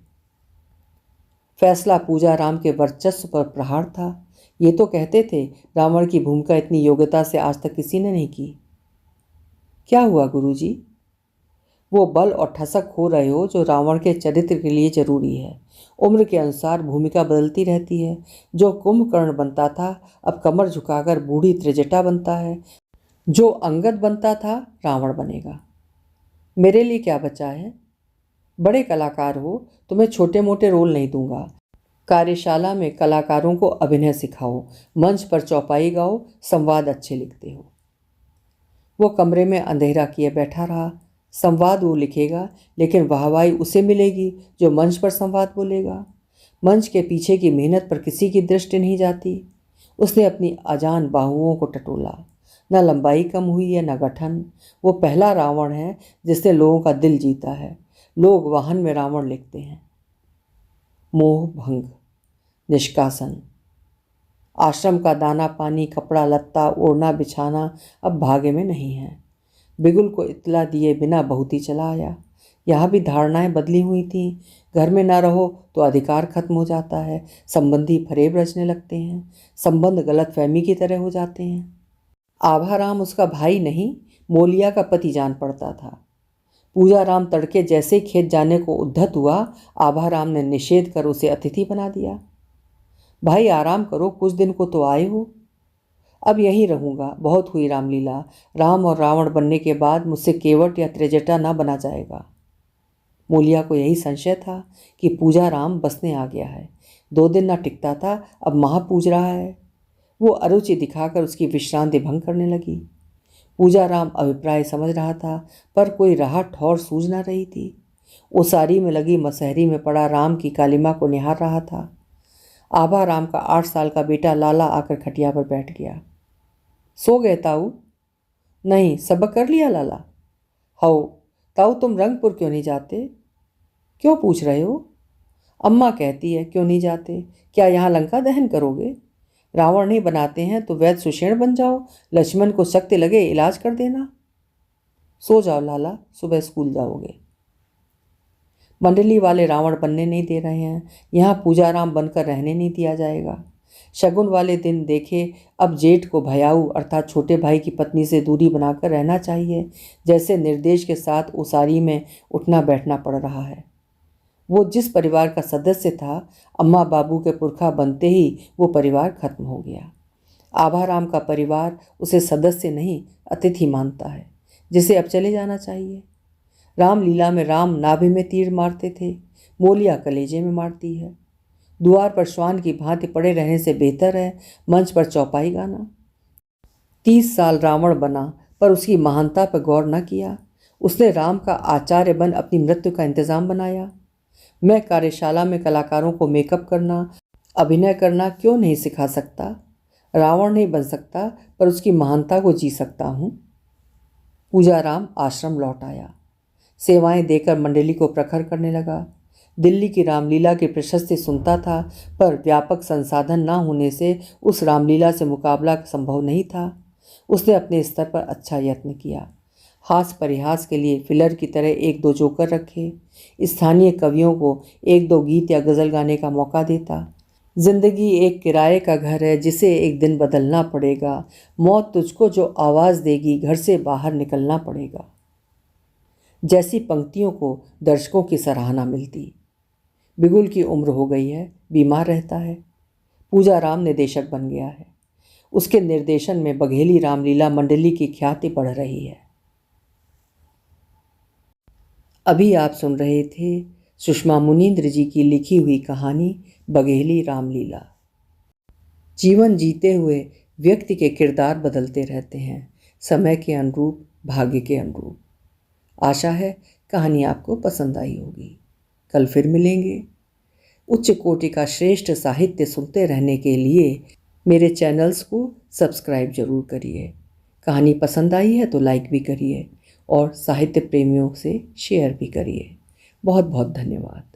फैसला पूजा राम के वर्चस्व पर प्रहार था। ये तो कहते थे रावण की भूमिका इतनी योग्यता से आज तक किसी ने नहीं की। क्या हुआ गुरुजी? वो बल और ठसक खो रहे हो जो रावण के चरित्र के लिए जरूरी है। उम्र के अनुसार भूमिका बदलती रहती है। जो कुंभकर्ण बनता था अब कमर झुकाकर बूढ़ी त्रिजटा बनता है। जो अंगद बनता था रावण बनेगा। मेरे लिए क्या बचा है? बड़े कलाकार हो, तुम्हें छोटे मोटे रोल नहीं दूंगा। कार्यशाला में कलाकारों को अभिनय सिखाओ, मंच पर चौपाई गाओ, संवाद अच्छे लिखते हो। वो कमरे में अंधेरा किए बैठा रहा। संवाद वो लिखेगा, लेकिन वाहवाही उसे मिलेगी जो मंच पर संवाद बोलेगा। मंच के पीछे की मेहनत पर किसी की दृष्टि नहीं जाती। उसने अपनी अजान बाहुओं को टटोला। न लंबाई कम हुई है न गठन। वो पहला रावण है जिसने लोगों का दिल जीता है। लोग वाहन में रावण लिखते हैं। मोह भंग, निष्कासन। आश्रम का दाना पानी, कपड़ा लत्ता, ओढ़ना बिछाना अब भाग्य में नहीं है। बिगुल को इत्तला दिए बिना बहुत ही चला आया। यहाँ भी धारणाएं बदली हुई थी। घर में ना रहो तो अधिकार खत्म हो जाता है। संबंधी फरेब रचने लगते हैं। संबंध गलतफहमी की तरह हो जाते हैं। आभाराम उसका भाई नहीं, मोलिया का पति जान पड़ता था। पूजाराम तड़के जैसे खेत जाने को उद्धत हुआ, आभाराम ने निषेध कर उसे अतिथि बना दिया। भाई आराम करो, कुछ दिन को तो आए हो। अब यहीं रहूंगा, बहुत हुई रामलीला। राम और रावण बनने के बाद मुझसे केवट या त्रिजटा न बना जाएगा। मोलिया को यही संशय था कि पूजाराम बसने आ गया है। 2 दिन न टिकता था, अब महा पूज रहा है। वो अरुचि दिखाकर उसकी विश्रांति भंग करने लगी। पूजाराम अभिप्राय समझ रहा था, पर कोई राह ठौर सूझ न रही थी। ओसारी में लगी मसहरी में पड़ा राम की कालिमा को निहार रहा था। आभाराम का 8 साल का बेटा लाला आकर खटिया पर बैठ गया। सो गए ताऊ? नहीं, सबक कर लिया लाला? हाउ ताऊ, तुम रंगपुर क्यों नहीं जाते? क्यों पूछ रहे हो? अम्मा कहती है क्यों नहीं जाते। क्या यहाँ लंका दहन करोगे? रावण नहीं बनाते हैं तो वैद्य सुषेण बन जाओ। लक्ष्मण को शक्ति लगे इलाज कर देना। सो जाओ लाला, सुबह स्कूल जाओगे। मंडली वाले रावण बनने नहीं दे रहे हैं। यहाँ पूजाराम बनकर रहने नहीं दिया जाएगा। शगुन वाले दिन देखे, अब जेठ को भयाऊ अर्थात छोटे भाई की पत्नी से दूरी बनाकर रहना चाहिए। जैसे निर्देश के साथ उसारी में उठना बैठना पड़ रहा है। वो जिस परिवार का सदस्य था, अम्मा बाबू के पुरखा बनते ही वो परिवार खत्म हो गया। आभाराम का परिवार उसे सदस्य नहीं अतिथि मानता है, जिसे अब चले जाना चाहिए। रामलीला में राम नाभि में तीर मारते थे, मोलिया कलेजे में मारती है। द्वार पर श्वान की भांति पड़े रहने से बेहतर है मंच पर चौपाई गाना। 30 साल रावण बना पर उसकी महानता पर गौर न किया। उसने राम का आचार्य बन अपनी मृत्यु का इंतजाम बनाया। मैं कार्यशाला में कलाकारों को मेकअप करना, अभिनय करना क्यों नहीं सिखा सकता? रावण नहीं बन सकता पर उसकी महानता को जी सकता हूँ। पूजाराम आश्रम लौट आया। सेवाएं देकर मंडली को प्रखर करने लगा। दिल्ली की रामलीला की प्रशस्ति सुनता था, पर व्यापक संसाधन न होने से उस रामलीला से मुकाबला संभव नहीं था। उसने अपने स्तर पर अच्छा यत्न किया। हास परिहास के लिए फिलर की तरह 1-2 जोकर रखे। स्थानीय कवियों को 1-2 गीत या गज़ल गाने का मौका देता। जिंदगी एक किराए का घर है जिसे एक दिन बदलना पड़ेगा। मौत तुझको जो आवाज़ देगी, घर से बाहर निकलना पड़ेगा। जैसी पंक्तियों को दर्शकों की सराहना मिलती। बिगुल की उम्र हो गई है, बीमार रहता है। पूजाराम निर्देशक बन गया है। उसके निर्देशन में बघेली रामलीला मंडली की ख्याति बढ़ रही है। अभी आप सुन रहे थे सुषमा मुनींद्र जी की लिखी हुई कहानी बघेली रामलीला। जीवन जीते हुए व्यक्ति के किरदार बदलते रहते हैं, समय के अनुरूप, भाग्य के अनुरूप। आशा है कहानी आपको पसंद आई होगी। कल फिर मिलेंगे। उच्च कोटि का श्रेष्ठ साहित्य सुनते रहने के लिए मेरे चैनल्स को सब्सक्राइब जरूर करिए। कहानी पसंद आई है तो लाइक भी करिए और साहित्य प्रेमियों से शेयर भी करिए। बहुत बहुत धन्यवाद।